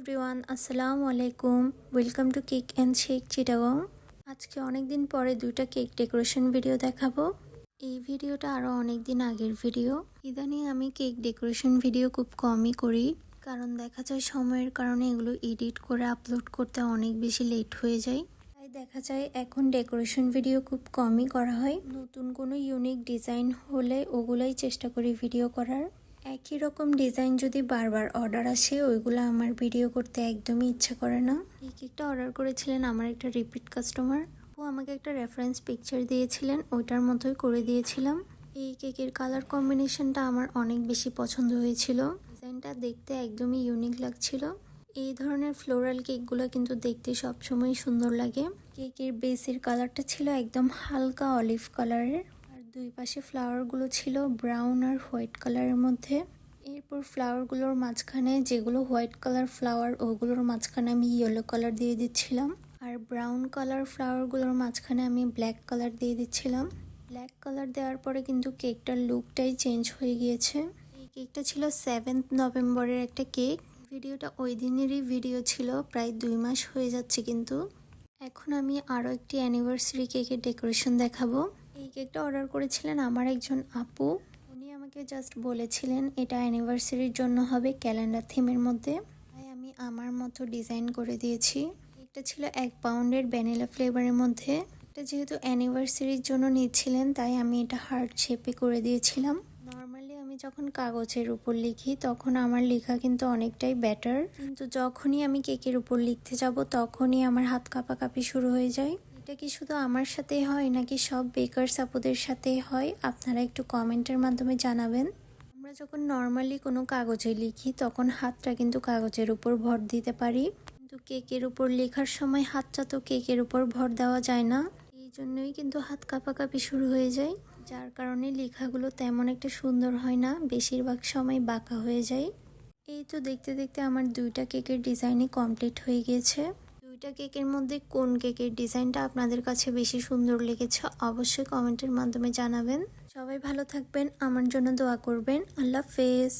Everyone, আসসালামু আলাইকুম। Welcome to cake and shake Chittagong. আজকে অনেক দিন পরে দুইটা কেক ডেকোরেশন ভিডিও দেখাবো। এই ভিডিওটা আরও অনেক দিন আগের ভিডিও। ইদানিং আমি কেক ডেকোরেশন ভিডিও খুব কমই করি, কারণ দেখা যায় সময়ের কারণে এগুলো এডিট করে আপলোড করতে অনেক বেশি লেট হয়ে যায়। তাই দেখা যায় এখন ডেকোরেশন ভিডিও খুব কমই করা হয়। নতুন কোনো ইউনিক ডিজাইন হলে ওগুলাই চেষ্টা করি ভিডিও করার। একই রকম ডিজাইন যদি বারবার অর্ডার আসে, ওইগুলো আমার ভিডিও করতে একদমই ইচ্ছা করে না। এই কেকটা অর্ডার করেছিলেন আমার একটা রিপিট কাস্টমার। ও আমাকে একটা রেফারেন্স পিকচার দিয়েছিলেন, ওইটার মতোই করে দিয়েছিলাম। এই কেকের কালার কম্বিনেশনটা আমার অনেক বেশি পছন্দ হয়েছিল। ডিজাইনটা দেখতে একদমই ইউনিক লাগছিল। এই ধরনের ফ্লোরাল কেকগুলো কিন্তু দেখতে সবসময় সুন্দর লাগে। কেকের বেসের কালারটা ছিল একদম হালকা অলিভ কালারের, দুই পাশে ফ্লাওয়ারগুলো ছিল ব্রাউন আর হোয়াইট কালারের মধ্যে। এরপর ফ্লাওয়ারগুলোর মাঝখানে যেগুলো হোয়াইট কালার ফ্লাওয়ার, ওগুলোর মাঝখানে আমি ইয়েলো কালার দিয়ে দিচ্ছিলাম, আর ব্রাউন কালার ফ্লাওয়ারগুলোর মাঝখানে আমি ব্ল্যাক কালার দিয়ে দিচ্ছিলাম। ব্ল্যাক কালার দেওয়ার পরে কিন্তু কেকটার লুকটাই চেঞ্জ হয়ে গিয়েছে। এই কেকটা ছিল 7 নভেম্বরের একটা কেক। ভিডিওটা ওই দিনেরই ভিডিও ছিল, প্রায় 2 মাস হয়ে যাচ্ছে কিন্তু। এখন আমি আরও একটি অ্যানিভার্সারি কেকের ডেকোরেশন দেখাবো। এই কেকটা অর্ডার করেছিলেন আমার একজন আপু। উনি আমাকে জাস্ট বলেছিলেন এটা অ্যানিভার্সারির জন্য হবে, ক্যালেন্ডার থিমের মধ্যে। তাই আমি আমার মতো ডিজাইন করে দিয়েছি। কেকটা ছিল 1 পাউন্ডের ভ্যানিলা ফ্লেভারের মধ্যে। এটা যেহেতু অ্যানিভার্সারির জন্য নিচ্ছিলেন, তাই আমি এটা হার্ট শেপে করে দিয়েছিলাম। নর্মালি আমি যখন কাগজের উপর লিখি তখন আমার লেখা কিন্তু অনেকটাই বেটার, কিন্তু যখনই আমি কেকের উপর লিখতে যাব তখনই আমার হাত কাঁপাকাঁপি শুরু হয়ে যায়। এটা কি শুধু আমার সাথেই হয় নাকি সব বেকারস আপুদের সাথেই হয়? আপনারা একটু কমেন্টের মাধ্যমে জানাবেন। আমরা যখন নর্মালি কোনো কাগজে লিখি তখন হাতটা কিন্তু কাগজের উপর ভর দিতে পারি, কিন্তু কেকের উপর লেখার সময় হাতটা তো কেকের উপর ভর দেওয়া যায় না। এই জন্যই কিন্তু হাত কাঁপাকাঁপি শুরু হয়ে যায়, যার কারণে লেখাগুলো তেমন একটা সুন্দর হয় না, বেশিরভাগ সময় বাঁকা হয়ে যায়। এই তো দেখতে দেখতে আমার দুইটা কেকের ডিজাইনই কমপ্লিট হয়ে গিয়েছে। দুইটা কেকের মধ্যে কোন কেকের ডিজাইনটা আপনাদের কাছে বেশি সুন্দর লেগেছে অবশ্যই কমেন্টের মাধ্যমে জানাবেন। সবাই ভালো থাকবেন, আমার জন্য দোয়া করবেন। আল্লাহ হাফেজ।